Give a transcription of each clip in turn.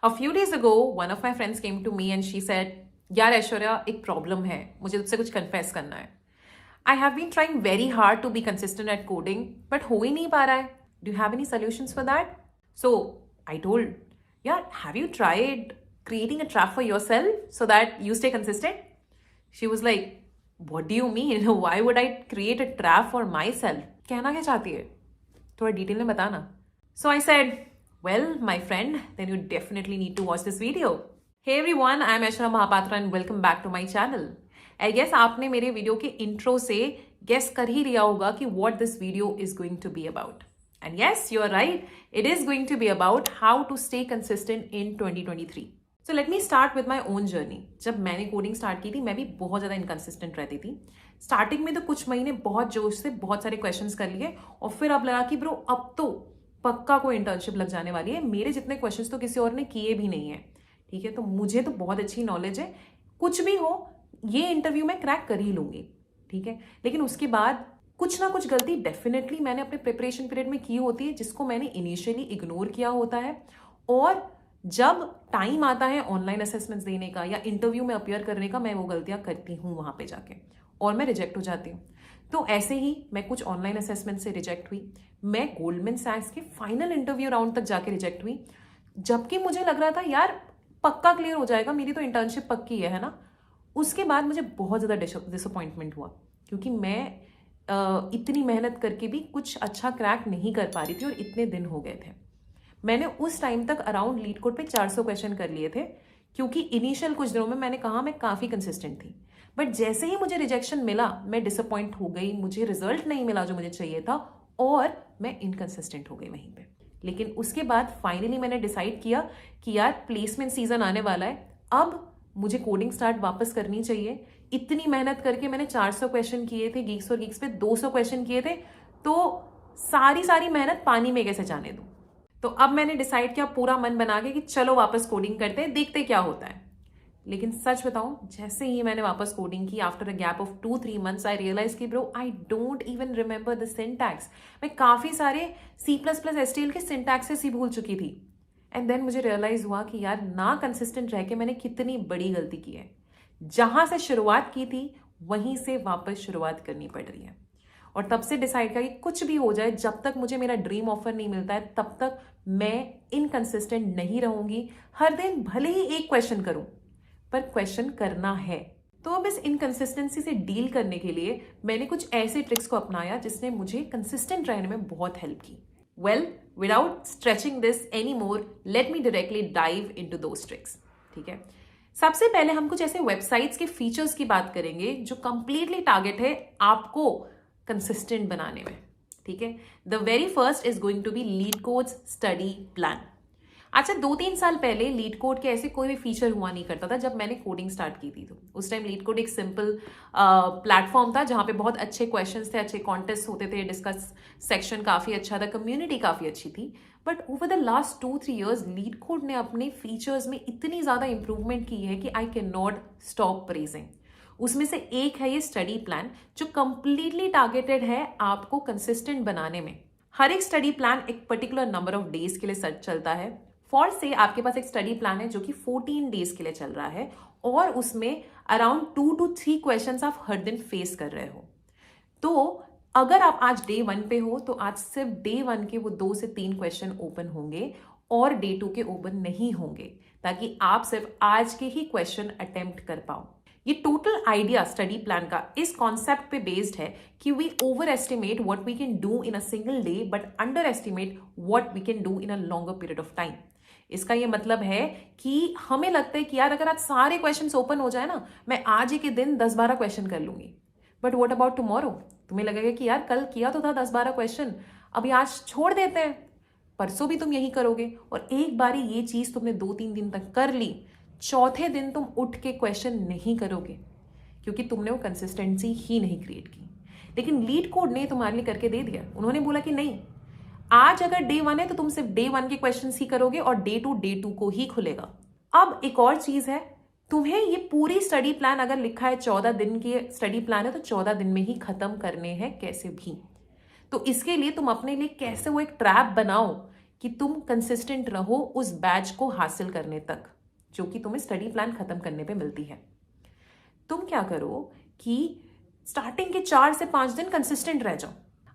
A few days ago, one of my friends came to me and she said, यार ऐश्वर्या एक problem है, मुझे तुझसे कुछ कन्फेस करना है. I have been trying very hard to be consistent at coding, but हो ही नहीं पा रहा है. Do you have any solutions for that? So I told, yeah, have you tried creating a trap for yourself so that you stay consistent? She was like, what do you mean? Why would I create a trap for myself? कहना क्या चाहती है? थोड़ा detail में बताना. So I said, well, my friend, then you definitely need to watch this video. Hey everyone, I am Aishwarya Mahapatra and welcome back to my channel. I guess आपने मेरे video के इंट्रो से guess कर ही लिया होगा कि what this video is going to be about. And yes, you are right, it is going to be about how to stay consistent in 2023. So let me start with my own journey. जब मैंने coding start की थी मैं भी बहुत ज़्यादा inconsistent रहती थी. स्टार्टिंग में तो कुछ महीने बहुत जोश से बहुत सारे क्वेश्चंस कर लिए और फिर अब लगा कि ब्रो अब तो पक्का कोई इंटर्नशिप लग जाने वाली है. मेरे जितने क्वेश्चंस तो किसी और ने किए भी नहीं है. ठीक है, तो मुझे तो बहुत अच्छी नॉलेज है. कुछ भी हो ये इंटरव्यू में क्रैक कर ही लूंगी. ठीक है, लेकिन उसके बाद कुछ ना कुछ गलती डेफिनेटली मैंने अपने प्रिपरेशन पीरियड में की होती है जिसको मैंने इनिशियली इग्नोर किया होता है. और जब टाइम आता है ऑनलाइन असेसमेंट्स देने का या इंटरव्यू में अपीयर करने का, मैं वो गलतियां करती हूँ वहां पे जाके और मैं रिजेक्ट हो जाती हूँ. तो ऐसे ही मैं कुछ ऑनलाइन असेसमेंट से रिजेक्ट हुई. मैं गोल्डमैन सैक्स के फाइनल इंटरव्यू राउंड तक जाके रिजेक्ट हुई, जबकि मुझे लग रहा था यार पक्का क्लियर हो जाएगा, मेरी तो इंटर्नशिप पक्की है ना. उसके बाद मुझे बहुत ज़्यादा डिसअपॉइंटमेंट हुआ क्योंकि मैं इतनी मेहनत करके भी कुछ अच्छा क्रैक नहीं कर पा रही थी और इतने दिन हो गए थे. मैंने उस टाइम तक अराउंड लीड कोड पे 400 क्वेश्चन कर लिए थे क्योंकि इनिशियल कुछ दिनों में मैंने कहा मैं काफ़ी कंसिस्टेंट थी. बट जैसे ही मुझे रिजेक्शन मिला मैं डिसअपॉइंट हो गई, मुझे रिजल्ट नहीं मिला जो मुझे चाहिए था और मैं इनकंसिस्टेंट हो गई वहीं पे. लेकिन उसके बाद फाइनली मैंने डिसाइड किया कि यार प्लेसमेंट सीजन आने वाला है, अब मुझे कोडिंग स्टार्ट वापस करनी चाहिए. इतनी मेहनत करके मैंने 400 क्वेश्चन किए थे, गीक्स और गीक्स पे 200 क्वेश्चन किए थे, तो सारी मेहनत पानी में कैसे जाने दूं. तो अब मैंने डिसाइड किया पूरा मन बना के कि चलो वापस कोडिंग करते हैं, देखते क्या होता है. लेकिन सच बताऊं, जैसे ही मैंने वापस कोडिंग की after a gap of 2-3 months I realise कि bro I don't even remember the syntax. मैं काफ़ी सारे C++ STL के सिंटैक्सेस ही भूल चुकी थी. एंड देन मुझे रियलाइज हुआ कि यार ना कंसिस्टेंट रह के मैंने कितनी बड़ी गलती की है. जहां से शुरुआत की थी वहीं से वापस शुरुआत करनी पड़ रही है. और तब से डिसाइड किया कि कुछ भी हो जाए, जब तक मुझे मेरा ड्रीम ऑफर नहीं मिलता है तब तक मैं इनकंसिस्टेंट नहीं रहूंगी. हर दिन भले ही एक क्वेश्चन करूं पर क्वेश्चन करना है. तो अब इस इनकंसिस्टेंसी से डील करने के लिए मैंने कुछ ऐसे ट्रिक्स को अपनाया जिसने मुझे कंसिस्टेंट रहने में बहुत हेल्प की. Well, without stretching this any more, let me directly dive into those tricks. ठीक है, सबसे पहले हम कुछ ऐसे वेबसाइट्स के फीचर्स की बात करेंगे जो कंप्लीटली टारगेट है आपको कंसिस्टेंट बनाने में. ठीक है, the very first is going to be LeetCode's study plan. अच्छा, 2-3 साल पहले लीड कोड के ऐसे कोई भी फीचर हुआ नहीं करता था जब मैंने कोडिंग स्टार्ट की थी. तो उस टाइम लीड कोड एक सिंपल प्लेटफॉर्म था जहाँ पे बहुत अच्छे क्वेश्चंस थे, अच्छे कॉन्टेस्ट होते थे, डिस्कस सेक्शन काफ़ी अच्छा था, कम्युनिटी काफ़ी अच्छी थी. But over the last 2-3 years leet code ने अपने फीचर्स में इतनी ज़्यादा इंप्रूवमेंट की है कि I can not stop praising. उसमें से एक है ये स्टडी प्लान जो कंप्लीटली टारगेटेड है आपको कंसिस्टेंट बनाने में. हर एक स्टडी प्लान एक पर्टिकुलर नंबर ऑफ डेज के लिए चलता है. फॉर से आपके पास एक स्टडी प्लान है जो कि 14 डेज के लिए चल रहा है और उसमें अराउंड 2 to 3 क्वेश्चंस आप हर दिन फेस कर रहे हो. तो अगर आप आज डे 1 पे हो तो आज सिर्फ डे 1 के वो 2 से 3 क्वेश्चन ओपन होंगे और डे 2 के ओपन नहीं होंगे, ताकि आप सिर्फ आज के ही क्वेश्चन अटेम्प्ट कर पाओ. ये टोटल आइडिया स्टडी प्लान का इस कॉन्सेप्ट पे बेस्ड है कि we over estimate what we can do in a single day but under estimate what we can do in a longer period of time. इसका ये मतलब है कि हमें लगता है कि यार अगर आज सारे क्वेश्चंस ओपन हो जाए ना, मैं आज ही के दिन 10-12 क्वेश्चन कर लूंगी. But what about tomorrow? तुम्हें लगेगा कि यार कल किया तो था 10-12 क्वेश्चन, अभी आज छोड़ देते हैं, परसों भी तुम यही करोगे. और एक बारी ये चीज तुमने 2-3 दिन तक कर ली, चौथे दिन तुम उठ के क्वेश्चन नहीं करोगे क्योंकि तुमने वो कंसिस्टेंसी ही नहीं क्रिएट की. लेकिन लीड कोड ने तुम्हारे लिए करके दे दिया. उन्होंने बोला कि नहीं, आज अगर डे 1 है तो तुम सिर्फ डे 1 के क्वेश्चन ही करोगे और डे 2 को ही खुलेगा. अब एक और चीज है, तुम्हें ये पूरी स्टडी प्लान अगर लिखा है 14 दिन की स्टडी प्लान है तो 14 दिन में ही खत्म करने हैं कैसे भी. तो इसके लिए तुम अपने लिए कैसे वो एक ट्रैप बनाओ कि तुम कंसिस्टेंट रहो उस बैच को हासिल करने तक जो कि तुम्हें स्टडी प्लान खत्म करने पे मिलती है। तुम क्या करो कि स्टार्टिंग के 4 से 5 दिन कंसिस्टेंट रह जाओ।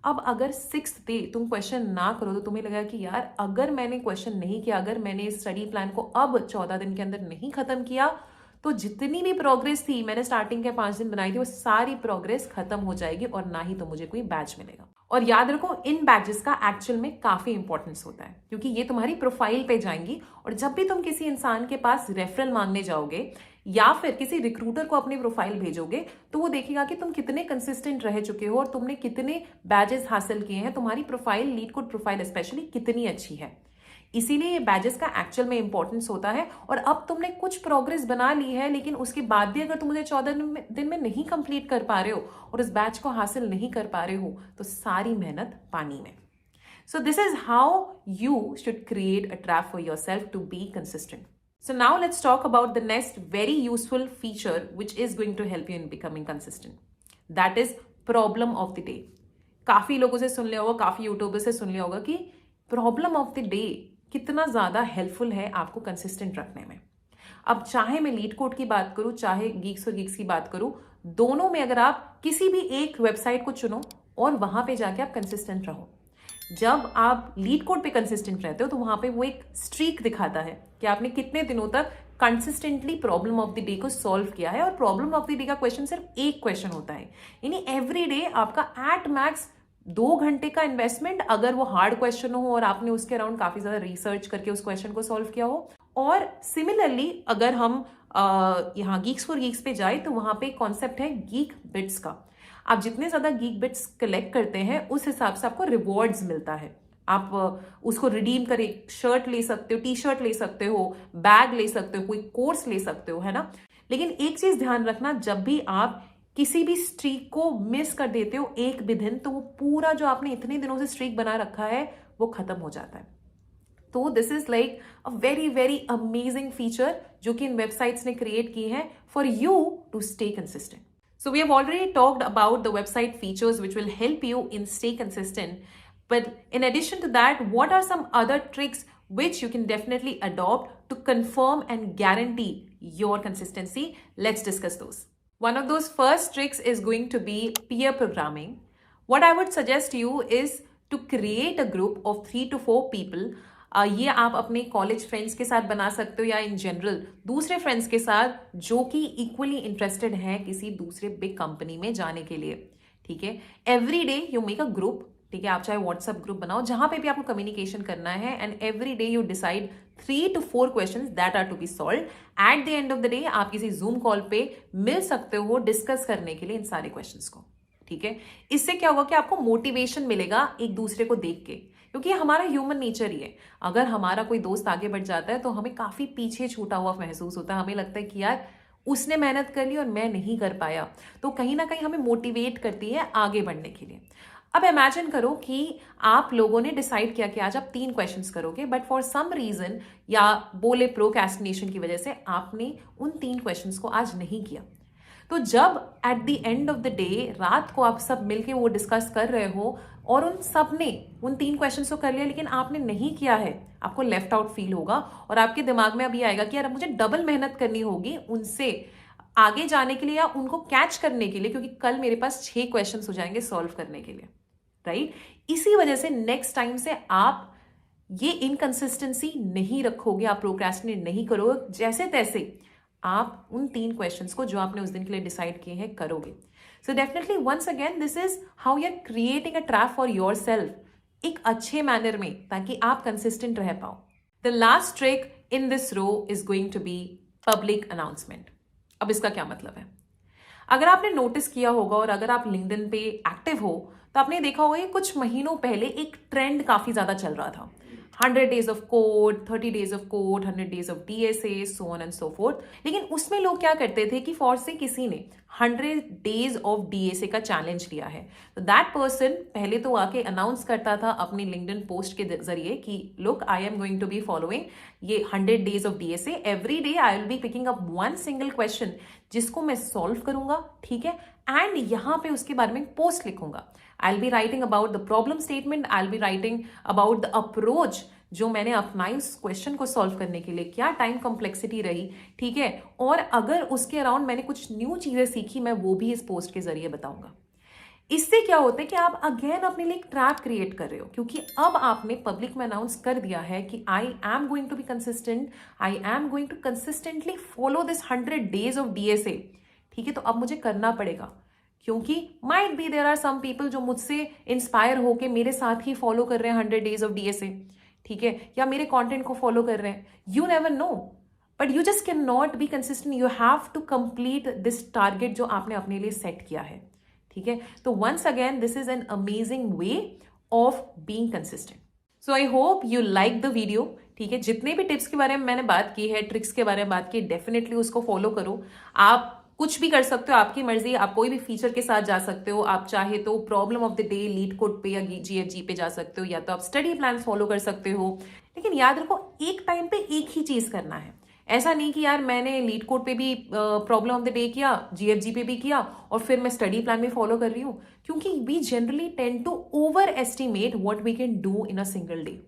अब अगर 6th डे तुम क्वेश्चन ना करो तो तुम्हें लगेगा कि यार अगर मैंने क्वेश्चन नहीं किया, अगर मैंने इस स्टडी प्लान को अब 14 दिन के अंदर नहीं खत्म किया तो जितनी भी प्रोग्रेस थी मैंने स्टार्टिंग के 5 दिन बनाई थी वो सारी प्रोग्रेस खत्म हो जाएगी और ना ही तो मुझे कोई बैच मिलेगा। और याद रखो इन बैचेस का एक्चुअल में काफी इंपॉर्टेंस होता है क्योंकि ये तुम्हारी प्रोफाइल पे जाएंगी और जब भी तुम किसी इंसान के पास रेफरल मांगने जाओगे या फिर किसी रिक्रूटर को अपनी प्रोफाइल भेजोगे तो वो देखेगा कि तुम कितने कंसिस्टेंट रह चुके हो और तुमने कितने बैजेस हासिल किए हैं, तुम्हारी profile leet code profile specially कितनी अच्छी है। इसीलिए ये बैजेस का एक्चुअल में इंपॉर्टेंस होता है। और अब तुमने कुछ प्रोग्रेस बना ली है लेकिन उसके बाद भी अगर तुम मुझे 14 दिन में नहीं कंप्लीट कर पा रहे हो और उस बैच को हासिल नहीं कर पा रहे हो तो सारी मेहनत पानी में। So this is how you should create a trap for yourself to be consistent. So now let's talk about the next very useful feature which is going to help you in becoming consistent. That is problem of the day. काफी लोगों से सुन लिया होगा, काफी YouTuber से सुन लिया होगा कि प्रॉब्लम ऑफ द डे कितना ज्यादा हेल्पफुल है आपको कंसिस्टेंट रखने में। अब चाहे मैं लीड कोड की बात करूं चाहे गीक्स और गीक्स की बात करूं, दोनों में अगर आप किसी भी एक वेबसाइट को चुनो और वहां पे जाके आप कंसिस्टेंट रहो। जब आप लीड कोड पे कंसिस्टेंट रहते हो तो वहां पे वो एक स्ट्रीक दिखाता है कि आपने कितने दिनों तक consistently problem of the day को सॉल्व किया है। और प्रॉब्लम ऑफ द डे का क्वेश्चन सिर्फ एक क्वेश्चन होता है, यानी एवरी डे आपका एट मैक्स 2 घंटे का इन्वेस्टमेंट अगर वो हार्ड क्वेश्चन हो और आपने उसके अराउंड काफी ज्यादा रिसर्च करके उस क्वेश्चन को सॉल्व किया हो। और सिमिलरली अगर हम यहाँ गीक्स फॉर गीक्स पे जाए तो वहां पे कॉन्सेप्ट है गीक बिट्स का। आप जितने ज्यादा गीक बिट्स कलेक्ट करते हैं उस हिसाब से आपको रिवॉर्ड्स मिलता है। आप उसको रिडीम करे शर्ट ले सकते हो, टी शर्ट ले सकते हो, बैग ले सकते हो, कोई कोर्स ले सकते हो, है ना। लेकिन एक चीज ध्यान रखना, जब भी आप किसी भी स्ट्रीक को मिस कर देते हो एक भी दिन तो वो पूरा जो आपने इतने दिनों से स्ट्रीक बना रखा है वो खत्म हो जाता है। तो this is like a very very amazing feature जो कि इन वेबसाइट्स ने क्रिएट की है for you to stay consistent. So we have already talked about the website features which will help you in stay consistent. But in addition to that, what are some other tricks which you can definitely adopt to confirm and guarantee your consistency? Let's discuss those. One of those first tricks is going to be peer programming. What I would suggest you is to create a group of 3 to 4 people. ये आप अपने college friends के साथ बना सकते हो या in general दूसरे फ्रेंड्स के साथ जो कि इक्वली इंटरेस्टेड हैं किसी दूसरे बिग कंपनी में जाने के लिए। ठीक है, every day you make a group. ठीक है, आप चाहे व्हाट्सएप ग्रुप बनाओ जहां पे भी आपको कम्युनिकेशन करना है and every day you decide 3 to 4 questions that are to be solve. At the end of the day आप किसी जूम कॉल पे मिल सकते हो डिस्कस करने के लिए इन सारे क्वेश्चंस को। ठीक है, इससे क्या होगा कि आपको मोटिवेशन मिलेगा एक दूसरे को देख के, क्योंकि हमारा ह्यूमन नेचर ही है। अगर हमारा कोई दोस्त आगे बढ़ जाता है तो हमें काफी पीछे छूटा हुआ महसूस होता है, हमें लगता है कि यार उसने मेहनत कर ली और मैं नहीं कर पाया, तो कहीं ना कहीं हमें मोटिवेट करती है आगे बढ़ने के लिए। अब इमेजिन करो कि आप लोगों ने डिसाइड किया कि आज आप 3 क्वेश्चंस करोगे, बट फॉर सम रीजन या बोले प्रोक्रेस्टिनेशन की वजह से आपने उन 3 क्वेश्चंस को आज नहीं किया। तो जब eight the end of the day रात को आप सब मिलके वो डिस्कस कर रहे हो और उन सब ने उन 3 क्वेश्चंस को कर लिया लेकिन आपने नहीं किया है, आपको लेफ्ट आउट फील होगा और आपके दिमाग में अभी आएगा कि यार मुझे डबल मेहनत करनी होगी उनसे आगे जाने के लिए या उनको कैच करने के लिए, क्योंकि कल मेरे पास 6 क्वेश्चंस हो जाएंगे सॉल्व करने के लिए। राइट, इसी वजह से नेक्स्ट टाइम से आप ये इनकंसिस्टेंसी नहीं रखोगे, आप प्रोक्रेस्टिनेट नहीं करोगे, जैसे तैसे आप उन 3 क्वेश्चंस को जो आपने उस दिन के लिए डिसाइड किए हैं करोगे। So definitely once again this is how you are creating a trap for yourself एक अच्छे मैनर में, ताकि आप कंसिस्टेंट रह पाओ। The last trick in this row is going to be public announcement. अब इसका क्या मतलब है? अगर आपने नोटिस किया होगा और अगर आप लिंक्डइन पे एक्टिव हो तो आपने देखा होगा कि कुछ महीनों पहले एक ट्रेंड काफी ज्यादा चल रहा था, 100 days of code, 30 days of code, 100 days of DSA, so on and so forth। लेकिन उसमें लोग क्या करते थे कि फॉर से किसी ने 100 days of DSA का चैलेंज लिया है तो दैट पर्सन पहले तो आके अनाउंस करता था अपनी लिंक्डइन पोस्ट के जरिए कि look I am going to be following ये 100 days of DSA, every day I will be picking up 1 single question जिसको मैं सॉल्व करूंगा। ठीक है, एंड यहाँ पे उसके बारे में पोस्ट लिखूंगा। I'll be writing about the problem statement, I'll be writing about the approach जो मैंने अपनाई उस क्वेश्चन को सॉल्व करने के लिए, क्या टाइम कॉम्प्लेक्सिटी रही, ठीक है, और अगर उसके अराउंड मैंने कुछ न्यू चीजें सीखी, मैं वो भी इस पोस्ट के जरिए बताऊंगा। इससे क्या होता है कि आप अगेन अपने लिए एक ट्रैप क्रिएट कर रहे हो, क्योंकि अब आपने पब्लिक में अनाउंस कर दिया है कि I am going to be consistent, I am going to consistently follow this 100 days of DSA, ठीक है। तो अब मुझे करना पड़ेगा, क्योंकि might be there are some people जो मुझसे इंस्पायर होके मेरे साथ ही फॉलो कर रहे हैं 100 days ऑफ DSA, ठीक है, या मेरे कंटेंट को फॉलो कर रहे हैं। You never know, but you just can not be consistent, you have to complete this target जो आपने अपने लिए सेट किया है, ठीक है। तो once again this is an amazing way of being consistent. So I hope you like the video, ठीक है। जितने भी टिप्स के बारे में मैंने बात की है, ट्रिक्स के बारे में बात की, डेफिनेटली उसको फॉलो करो। आप कुछ भी कर सकते हो, आपकी मर्जी, आप कोई भी फीचर के साथ जा सकते हो। आप चाहे तो problem of the day leet code पे या GFG पे जा सकते हो, या तो आप स्टडी प्लान फॉलो कर सकते हो। लेकिन याद रखो, एक टाइम पे एक ही चीज करना है। ऐसा नहीं कि यार मैंने लीड कोड पे भी प्रॉब्लम ऑफ द डे किया, GFG पे भी किया, और फिर मैं स्टडी प्लान में फॉलो कर रही हूँ, क्योंकि we generally tend to over estimate what we can do in a single day.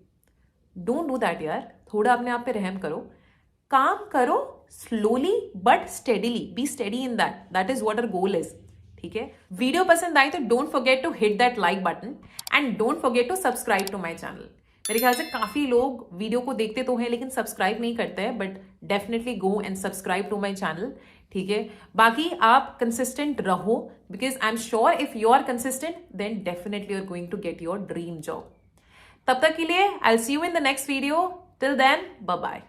Don't do that यार, थोड़ा अपने आप पे रहम करो, काम करो slowly but steadily, be steady in that is what our goal is, ठीक है। वीडियो पसंद आई तो don't forget to hit that like button and don't forget to subscribe to my channel. मेरे ख्याल से काफी लोग वीडियो को देखते तो हैं लेकिन सब्सक्राइब नहीं करते हैं, but definitely go and subscribe to my channel, ठीक है। बाकी आप कंसिस्टेंट रहो, because I am sure if you are consistent then definitely you are going to get your dream job. तब तक के लिए I will see you in the next video. Till then, bye bye.